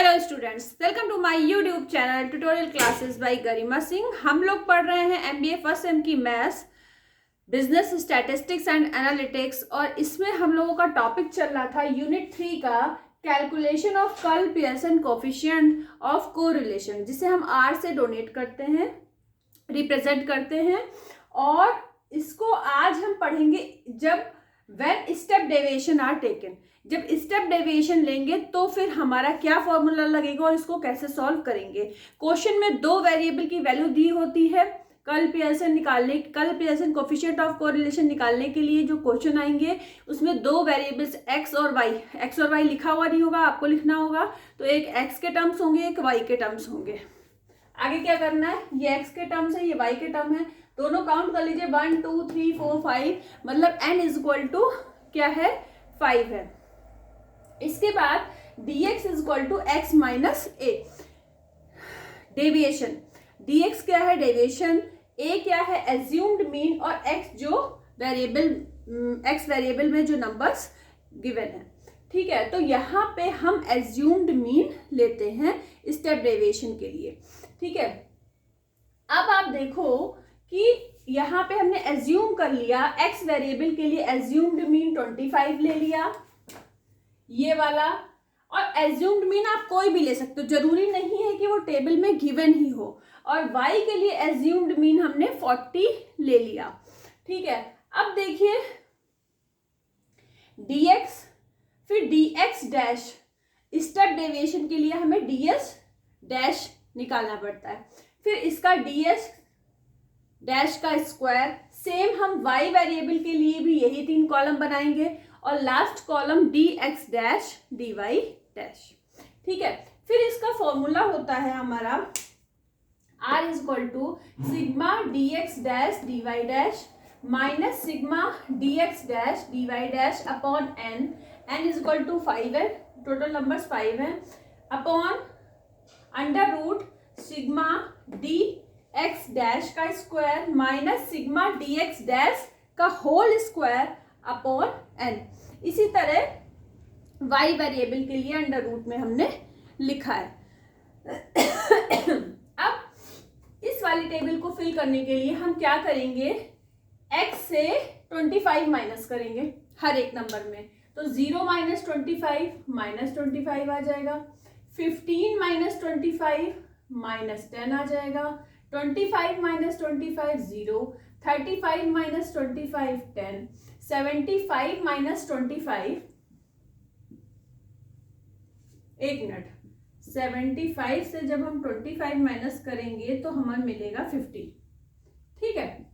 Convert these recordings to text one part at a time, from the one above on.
Hello students, welcome to my YouTube channel tutorial classes by Garima Singh. हम लोग पढ़ रहे हैं एमबीए फर्स्ट सेम की maths, business statistics and analytics, और इसमें हम लोगों का टॉपिक चल रहा था यूनिट 3 का calculation of curl Pearson coefficient of correlation, जिसे हम आर से डोनेट करते हैं, रिप्रेजेंट करते हैं। और इसको आज हम पढ़ेंगे जब when step deviation are taken. जब स्टेप डेविएशन लेंगे तो फिर हमारा क्या फॉर्मूला लगेगा और इसको कैसे सॉल्व करेंगे। क्वेश्चन में दो वेरिएबल की वैल्यू दी होती है। Curl Pearson coefficient of correlation निकालने के लिए जो क्वेश्चन आएंगे उसमें दो वेरिएबल्स एक्स और वाई लिखा हुआ नहीं होगा, आपको लिखना होगा। तो एक एक्स के टर्म्स होंगे, एक वाई के टर्म्स होंगे। आगे क्या करना है, ये एक्स के टर्म्स है, ये वाई के टर्म है, दोनों काउंट कर लीजिए 1 2 3 4 5, मतलब n इज इक्वल टू क्या है 5 है। इसके बाद dx is equal to x minus a. Deviation, dx क्या है डेविएशन, a क्या है एज्यूम्ड मीन, और x जो वेरिएबल में जो नंबर्स गिवन है। ठीक है, तो यहाँ पे हम एज्यूम्ड मीन लेते हैं स्टेप डेविएशन के लिए। ठीक है, अब आप देखो कि यहाँ पे हमने एज्यूम कर लिया x वेरिएबल के लिए एज्यूम्ड मीन 25 ले लिया, ये वाला। और एज्यूम्ड मीन आप कोई भी ले सकते हो, जरूरी नहीं है कि वो टेबल में गिवन ही हो। और y के लिए एज्यूम्ड मीन हमने 40 ले लिया। ठीक है, अब देखिए dx, फिर dx डैश, स्टेप डेविएशन के लिए हमें ds डैश निकालना पड़ता है। फिर इसका ds डैश का स्क्वायर, सेम हम y वेरिएबल के लिए भी यही 3 कॉलम बनाएंगे, और last column dx dash dy dash. ठीक है, फिर इसका फॉर्मूला होता है हमारा r is equal to sigma dx dash dy dash minus sigma dx dash dy dash upon n is equal to 5 है, टोटल नंबर्स 5 है, upon under root sigma dx dash का square minus sigma dx dash का whole square upon n। इसी तरह y variable के लिए under root में हमने लिखा है। अब इस वाली टेबल को फिल करने के लिए हम क्या करेंगे, x से 25 माइनस करेंगे हर एक नंबर में, तो 0 माइनस 25 आ जाएगा, 15 माइनस 25 माइनस 10 आ जाएगा, 25 माइनस 25 0, 35 माइनस 25 10, 75 माइनस 25, एक मिनट, 75 से जब हम 25 माइनस करेंगे तो हमें मिलेगा 50। ठीक है,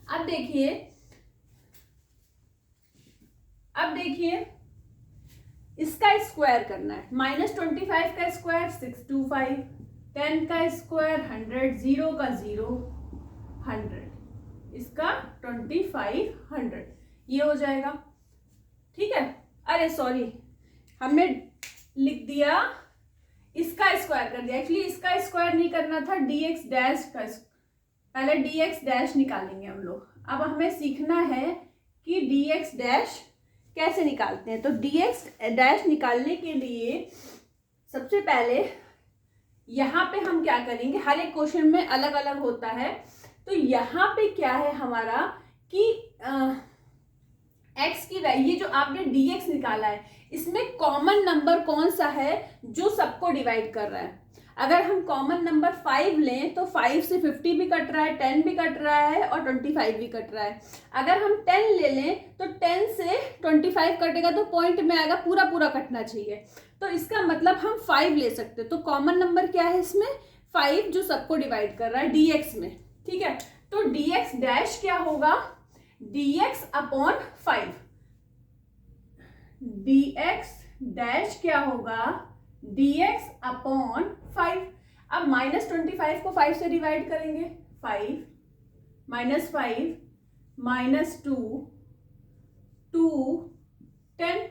अब देखिए इसका स्क्वायर करना है। -25 का स्क्वायर 625, 10 का स्क्वायर 100, 0 का 0 100, इसका 2500 ये हो जाएगा। ठीक है, अरे सॉरी, हमने लिख दिया इसका स्क्वायर कर दिया, एक्चुअली इसका स्क्वायर नहीं करना था, dx डैश का, पहले dx डैश निकालेंगे हम लोग। अब हमें सीखना है कि dx डैश कैसे निकालते हैं। तो dx डैश निकालने के लिए सबसे पहले यहाँ पे हम क्या करेंगे, हर एक क्वेश्चन में अलग अलग होता है। तो यहाँ पे क्या है हमारा कि x की वैल्यू, ये जो आपने dx निकाला है इसमें कॉमन नंबर कौन सा है जो सबको डिवाइड कर रहा है। अगर हम कॉमन नंबर 5 लें तो 5 से 50 भी कट रहा है, 10 भी कट रहा है और 25 भी कट रहा है। अगर हम 10 ले लें तो 10 से 25 कटेगा तो पॉइंट में आएगा, पूरा पूरा कटना चाहिए। तो इसका मतलब हम 5 ले सकते हैं। तो कॉमन नंबर क्या है इसमें, 5, जो सबको डिवाइड कर रहा है dx में। ठीक है, तो dx डैश क्या होगा, dx अपॉन 5, dx डैश क्या होगा, dx अपॉन 5। अब -25 को 5 से डिवाइड करेंगे, 5 माइनस 2 10।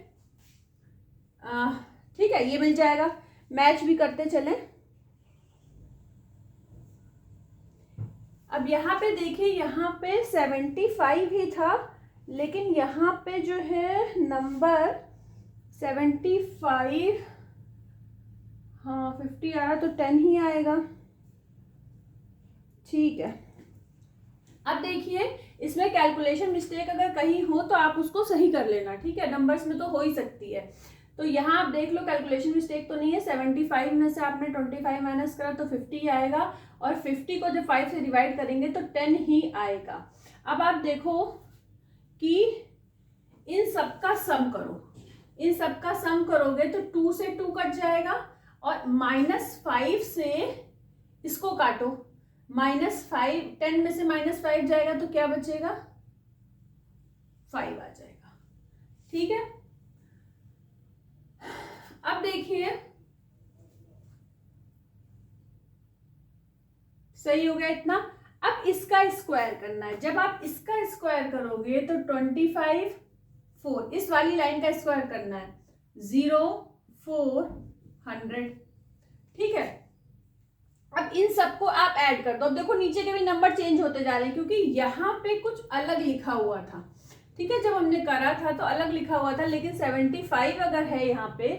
ठीक है, ये मिल जाएगा, मैच भी करते चलें। अब यहाँ पे देखिए, यहाँ पे 75 ही था, लेकिन यहाँ पे जो है नंबर 75 हाँ 50 आ रहा तो 10 ही आएगा। ठीक है, अब देखिए इसमें कैलकुलेशन मिस्टेक अगर कहीं हो तो आप उसको सही कर लेना, ठीक है, नंबर्स में तो हो ही सकती है। तो यहाँ आप देख लो कैलकुलेशन मिस्टेक तो नहीं है। 75 में से आपने 25 माइनस करा तो 50 आएगा, और 50 को जब 5 से डिवाइड करेंगे तो 10 ही आएगा। अब आप देखो कि इन सब का सम करो, इन सब का सम करोगे तो 2 से 2 कट जाएगा, और -5 से इसको काटो, -5, 10 में से -5 जाएगा तो क्या बचेगा, 5 आ जाएगा। ठीक है, अब देखिए सही हो गया इतना। अब इसका स्क्वायर करना है। जब आप इसका स्क्वायर करोगे तो 25 4, इस वाली लाइन का स्क्वायर करना है, 0 4 100। ठीक है, अब इन सबको आप ऐड कर दो। अब देखो नीचे के भी नंबर चेंज होते जा रहे हैं क्योंकि यहाँ पे कुछ अलग लिखा हुआ था। ठीक है, जब हमने करा था तो अलग लिखा हुआ था, लेकिन 75 अगर है यहाँ पे,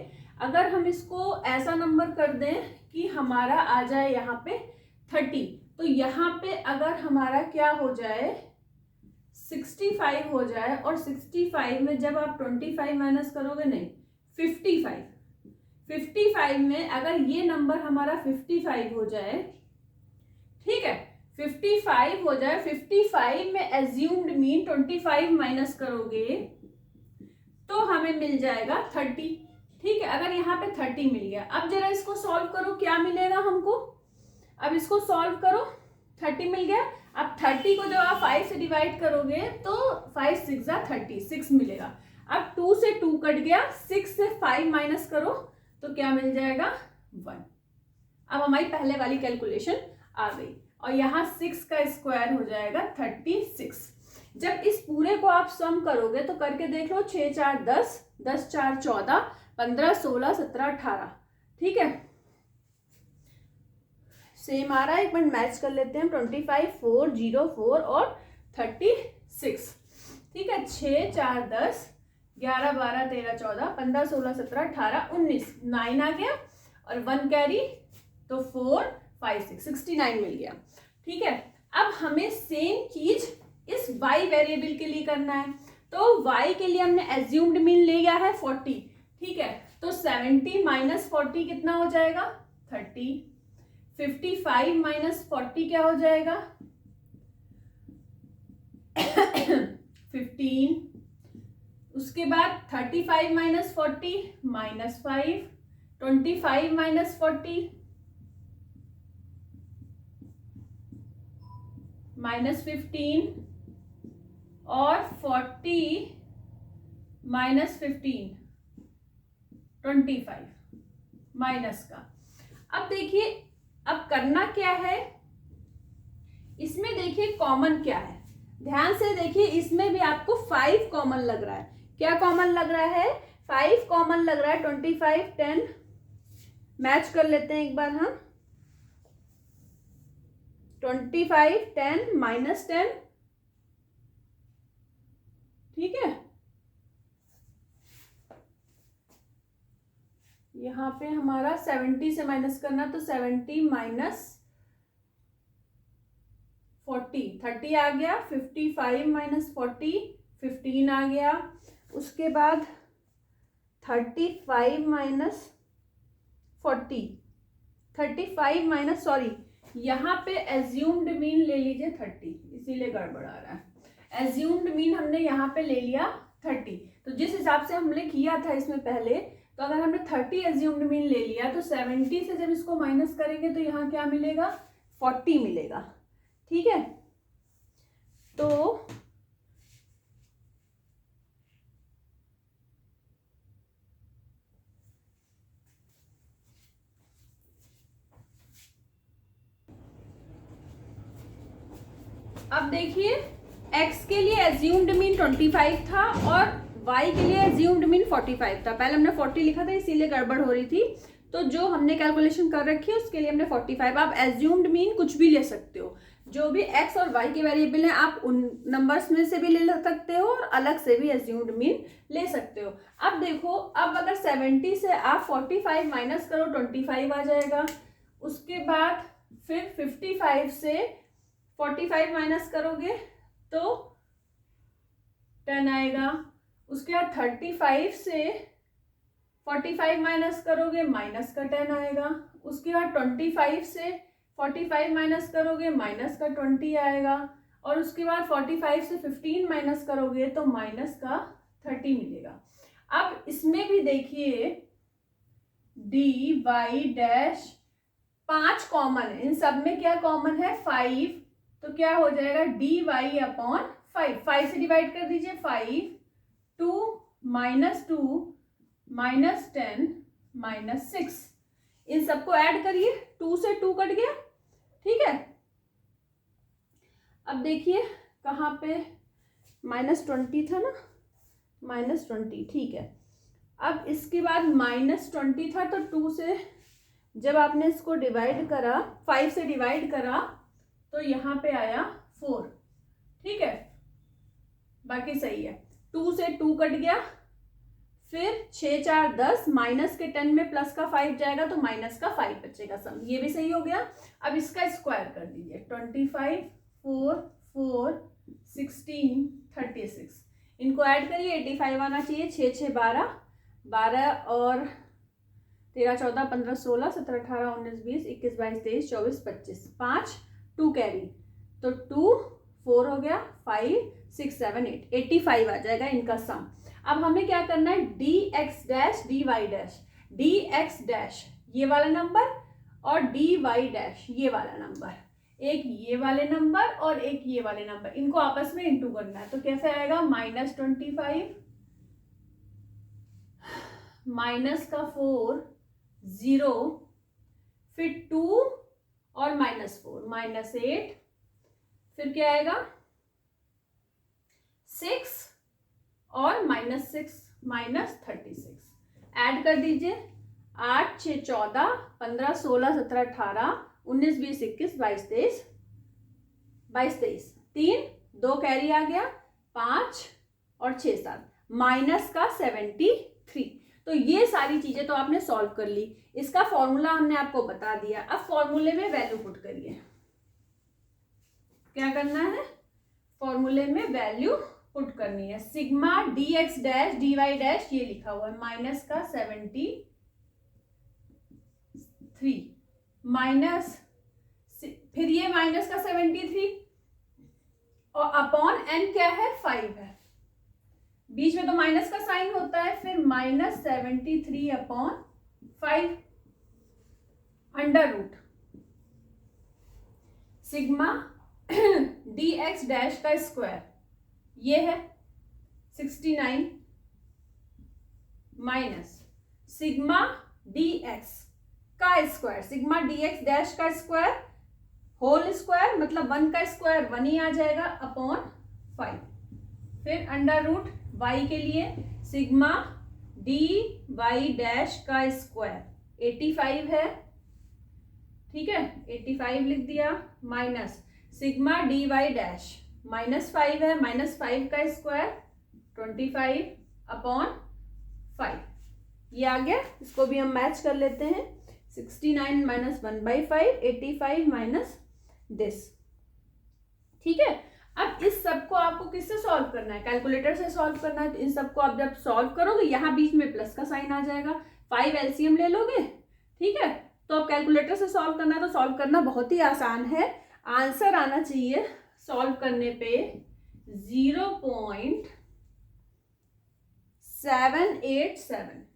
अगर हम इसको ऐसा नंबर कर दें कि हमारा आ जाए यहाँ पे 30, तो यहाँ पे अगर हमारा क्या हो जाए 65 हो जाए, और 65 में जब आप 25 माइनस करोगे, नहीं 55 में अगर ये नंबर हमारा 55 हो जाए, ठीक है 55 हो जाए, 55 में एज्यूम्ड मीन 25 माइनस करोगे तो हमें मिल जाएगा 30। ठीक है, अगर यहाँ पे 30 मिल गया, अब जरा इसको सॉल्व करो, क्या मिलेगा हमको, अब इसको सॉल्व करो, 30 मिल गया। अब 30 को जब आप 5 से डिवाइड करोगे तो 5 6 36 मिलेगा। अब 2 से 2 कट गया, 6 से 5 माइनस करो तो क्या मिल जाएगा 1। अब हमारी पहले वाली कैलकुलेशन आ गई, और यहाँ 6 का स्क्वायर हो जाएगा 36। जब इस पूरे को आप सम करोगे तो करके देख लो, 6 4 10, 10 4 14, 15 16 17 18। ठीक है, सेम आ रहा है, एक मिनट मैच कर लेते हैं। 25 4 0 4 और 36। ठीक है, 6 4 10 11 12 13 14 15 16 17 18 19, 9 आ गया, और 1 कैरी तो 4 5 6 69 मिल गया। ठीक है, अब हमें सेम चीज इस y वेरिएबल के लिए करना है। तो y के लिए हमने एज्यूम्ड मीन ले लिया है 40। ठीक है, तो 70 माइनस 40 कितना हो जाएगा 30। 55 माइनस 40 क्या हो जाएगा 15। उसके बाद 35 माइनस 40 -5, 25 माइनस 40 -15, और 40 माइनस 15 25 माइनस का। अब देखिए अब करना क्या है, इसमें देखिए कॉमन क्या है, ध्यान से देखिए, इसमें भी आपको 5 कॉमन लग रहा है। क्या कॉमन लग रहा है 5 कॉमन लग रहा है। 25 10 मैच कर लेते हैं एक बार हम। 25 10 माइनस 10। ठीक है, यहाँ पे हमारा 70 से माइनस करना, तो 70 माइनस 40 30 आ गया। 55 माइनस 40 15 आ गया। उसके बाद 35 माइनस 40 35 माइनस, सॉरी यहाँ पे एज्यूम्ड मीन ले लीजिए 30, इसीलिए गड़बड़ आ रहा है। एज्यूम्ड मीन हमने यहाँ पे ले लिया 30, तो जिस हिसाब से हमने किया था इसमें पहले, तो अगर हमने 30 एज्यूम्ड मीन ले लिया तो 70 से जब इसको माइनस करेंगे तो यहाँ क्या मिलेगा 40 मिलेगा। ठीक है, तो अब देखिए x के लिए एज्यूम्ड मीन 25 था और y के लिए एज्यूम्ड मीन 45 था। पहले हमने 40 लिखा था इसीलिए गड़बड़ हो रही थी, तो जो हमने कैलकुलेशन कर रखी है उसके लिए हमने 45। आप एज्यूम्ड मीन कुछ भी ले सकते हो। जो भी x और y के वेरिएबल हैं आप उन नंबर्स में से भी ले सकते हो और अलग से भी एज्यूम्ड मीन ले सकते हो। अब देखो, अब अगर 70 से आप 45 माइनस करो 25 आ जाएगा। उसके बाद फिर 55 से 45 माइनस करोगे तो 10 आएगा। उसके बाद 35 से 45 माइनस करोगे माइनस का 10 आएगा। उसके बाद 25 से 45 माइनस करोगे माइनस का 20 आएगा। और उसके बाद 45 से 15 माइनस करोगे तो माइनस का 30 मिलेगा। अब इसमें भी देखिए डी वाई डैश 5 कॉमन है, इन सब में क्या कॉमन है 5, तो क्या हो जाएगा डी वाई अपॉन 5। 5 से डिवाइड कर दीजिए 5, 2 -2 -10 -6, इन सबको ऐड करिए, 2 से 2 कट गया, ठीक है। अब देखिए कहाँ पे -20 था ना, -20, ठीक है। अब इसके बाद -20 था तो 2 से जब आपने इसको डिवाइड करा, 5 से डिवाइड करा तो यहाँ पे आया 4, ठीक है, बाकी सही है। 2 से 2 कट गया, फिर 6 4 10, माइनस के 10 में प्लस का 5 जाएगा तो माइनस का 5 बचेगा सम, ये भी सही हो गया। अब इसका स्क्वायर कर दीजिए, 25 4 4 16 36, इनको ऐड करिए, 85 आना चाहिए। 6 6 12, 12 और 13 14 15 16 17 18 19 20 21 22 23 24 25, 5 2 कैरी तो 2 4 हो गया, 5 6 7 8, 85 आ जाएगा इनका सम। अब हमें क्या करना है, d x dash d y dash, d x dash ये वाला नंबर और डी वाई डैश ये वाला नंबर, एक ये वाले नंबर और एक ये वाले नंबर, इनको आपस में इंटू करना है। तो कैसे आएगा, -25 माइनस का 4 0, फिर 2 और -4 -8, फिर क्या आएगा 6 और -6 -36, ऐड कर दीजिए, 8 6 14 15 16 17 18 19 20 21 22 23, 3 2 कैरी आ गया, 5 और 6 7, माइनस का 73। तो ये सारी चीजें तो आपने सॉल्व कर ली, इसका फॉर्मूला हमने आपको बता दिया। अब फॉर्मूले में वैल्यू पुट करिए, क्या करना है, फॉर्मूले में वैल्यू पुट करनी है। Sigma d x dash d y dash ये लिखा हुआ है, माइनस का 73 माइनस, फिर ये माइनस का 73 और अपॉन एन क्या है 5 है, बीच में तो माइनस का साइन होता है, फिर -73 upon 5 under root sigma d x dash का स्क्वायर ये है 69 माइनस सिग्मा डी एक्स का square, sigma d x dash का स्क्वायर होल स्क्वायर मतलब 1 का स्क्वायर 1 ही आ जाएगा अपॉन 5, फिर अंडर रूट y के लिए सिग्मा डी वाई डैश का स्क्वायर 85 है, ठीक है, 85 लिख दिया, minus sigma d y dash -5 है, -5 का स्क्वायर 25 अपॉन 5, ये आ गया। इसको भी हम मैच कर लेते हैं, 69 - 1/5 85 माइनस दिस, ठीक है। अब इस सब को आपको किससे सॉल्व करना है, कैलकुलेटर से सॉल्व करना है। तो इन सबको आप जब सॉल्व करोगे यहाँ बीच में प्लस का साइन आ जाएगा, 5 एलसीएम ले लोगे, ठीक है। तो अब कैलकुलेटर से सॉल्व करना है, तो सॉल्व करना बहुत ही आसान है, आंसर आना चाहिए सॉल्व करने पे 0.787,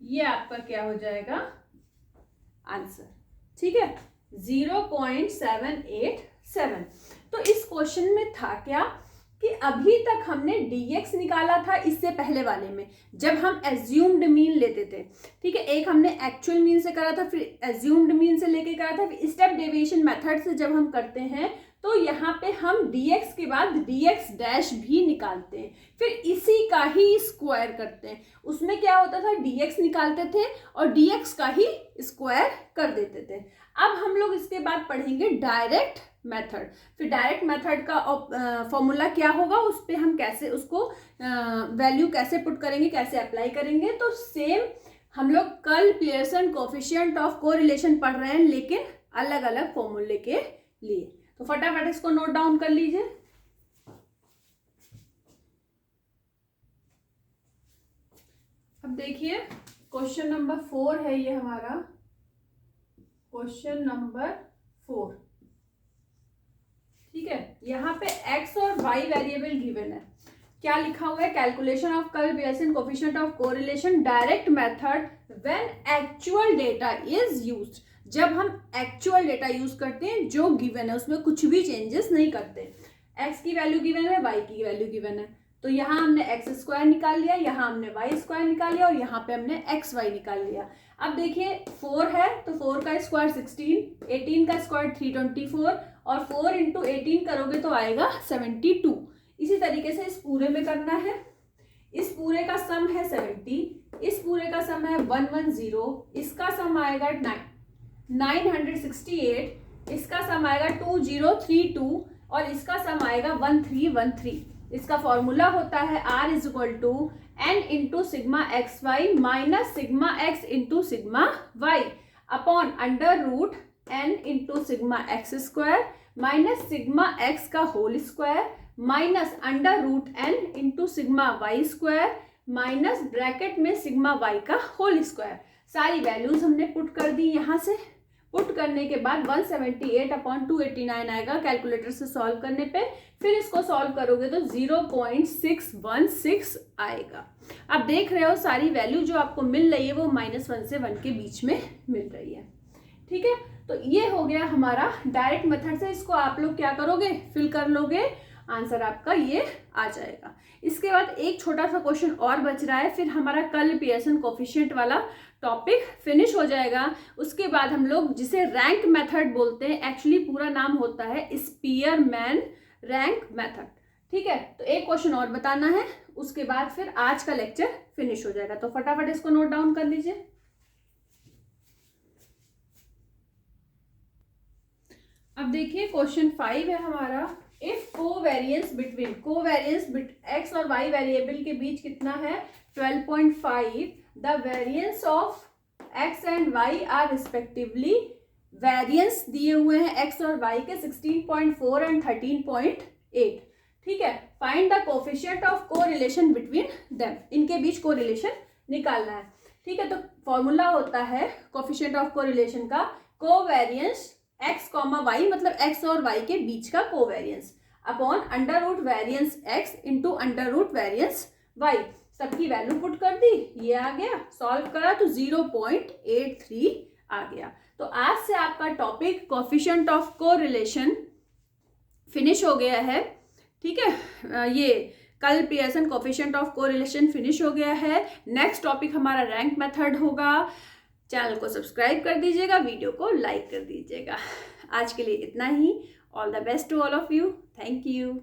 ये आपका क्या हो जाएगा आंसर, ठीक है, 0.787। तो इस क्वेश्चन में था क्या कि अभी तक हमने dx निकाला था, इससे पहले वाले में जब हम एज्यूम्ड मीन लेते थे, ठीक है, एक हमने एक्चुअल मीन से करा था, फिर एज्यूम्ड मीन से लेके करा था, फिर स्टेप डेविएशन मेथड से जब हम करते हैं तो यहाँ पे हम dx के बाद dx डैश भी निकालते हैं, फिर इसी का ही स्क्वायर करते हैं। उसमें क्या होता था, dx निकालते थे और dx का ही स्क्वायर कर देते थे। अब हम लोग इसके बाद पढ़ेंगे डायरेक्ट मेथड। फिर डायरेक्ट मेथड का फॉर्मूला क्या होगा, उस पर हम कैसे उसको वैल्यू कैसे पुट करेंगे, कैसे अप्लाई करेंगे। तो सेम हम लोग कल पियर्सन कोफिशिएंट ऑफ कोरिलेशन पढ़ रहे हैं, लेकिन अलग अलग फॉर्मूले के लिए। तो फटाफट इसको नोट डाउन कर लीजिए। अब देखिए क्वेश्चन नंबर 4 है ये हमारा, क्वेश्चन नंबर 4। ठीक है, यहाँ पे x और y वेरिएबल गिवन है। क्या लिखा हुआ है, calculation of curve Pearson coefficient of correlation direct method when actual data is used. जब हम एक्चुअल डेटा यूज करते हैं जो गिवन है, उसमें कुछ भी चेंजेस नहीं करते। x की वैल्यू गिवन है, y की वैल्यू गिवन है, तो यहाँ हमने एक्स स्क्वायर निकाल लिया, यहाँ हमने वाई स्क्वायर निकाल लिया और यहाँ पे हमने एक्स वाई निकाल लिया। अब देखिए 4 है तो 4 का स्क्वायर 16, 18 का स्क्वायर 324 और 4 इंटू 18 करोगे तो आएगा 72। इसी तरीके से इस पूरे में करना है। इस पूरे का सम है 70, इस पूरे का सम है 110, इसका सम आएगा 968, इसका सम आएगा 2032 और इसका सम आएगा 1313। इसका फॉर्मूला होता है r is equal to n into sigma x y minus sigma x into sigma y upon under root n into sigma x square minus sigma x का whole square minus under root n into sigma y square minus bracket में sigma y का whole square. सारी values हमने put कर दी। यहाँ से put करने के बाद 178/289 आएगा कैलकुलेटर से सॉल्व करने पे। फिर इसको सॉल्व करोगे तो 0.616 आएगा। आप देख रहे हो सारी वैल्यू जो आपको मिल रही है वो -1 से 1 के बीच में मिल रही है। ठीक है, तो ये हो गया हमारा डायरेक्ट मेथड से। इसको आप लोग क्या करोगे, फिल कर लोगे, आंसर आपका ये आ जाएगा। इसके बाद एक छोटा सा क्वेश्चन और बच रहा है, फिर हमारा कल पियर्सन कोफिशिएंट वाला टॉपिक फिनिश हो जाएगा। उसके बाद हम लोग जिसे रैंक मेथड बोलते हैं, एक्चुअली पूरा नाम होता है स्पीयरमैन रैंक मेथड। ठीक है, तो एक क्वेश्चन और बताना है, उसके बाद फिर आज का लेक्चर फिनिश हो जाएगा। तो फटाफट इसको नोट डाउन कर लीजिए। अब देखिए क्वेश्चन 5 है हमारा, इफ कोवेरियंस बिटवीन एक्स और वाई वेरिएबल के बीच कितना है 12.5, the variance of X and Y are respectively, variance दिए हुए हैं एक्स और वाई के 16.4 एंड 13.8। ठीक है, find the coefficient of correlation between them, इनके बीच कोरिलेशन निकालना है। ठीक है, तो फॉर्मूला होता है कोफिशिएंट ऑफ कोरिलेशन का, कोवेरियंस एक्स कॉमा वाई, मतलब एक्स और वाई के बीच का covariance upon under root variance X into under root variance Y. सबकी वैल्यू पुट कर दी, ये आ गया, सॉल्व करा तो 0.83 आ गया। तो आज से आपका topic coefficient of correlation finish हो गया है। ठीक है, ये कल Pearson coefficient of correlation finish हो गया है। नेक्स्ट टॉपिक हमारा रैंक मेथड होगा। चैनल को सब्सक्राइब कर दीजिएगा, वीडियो को लाइक कर दीजिएगा। आज के लिए इतना ही। All the best to all of you. Thank you.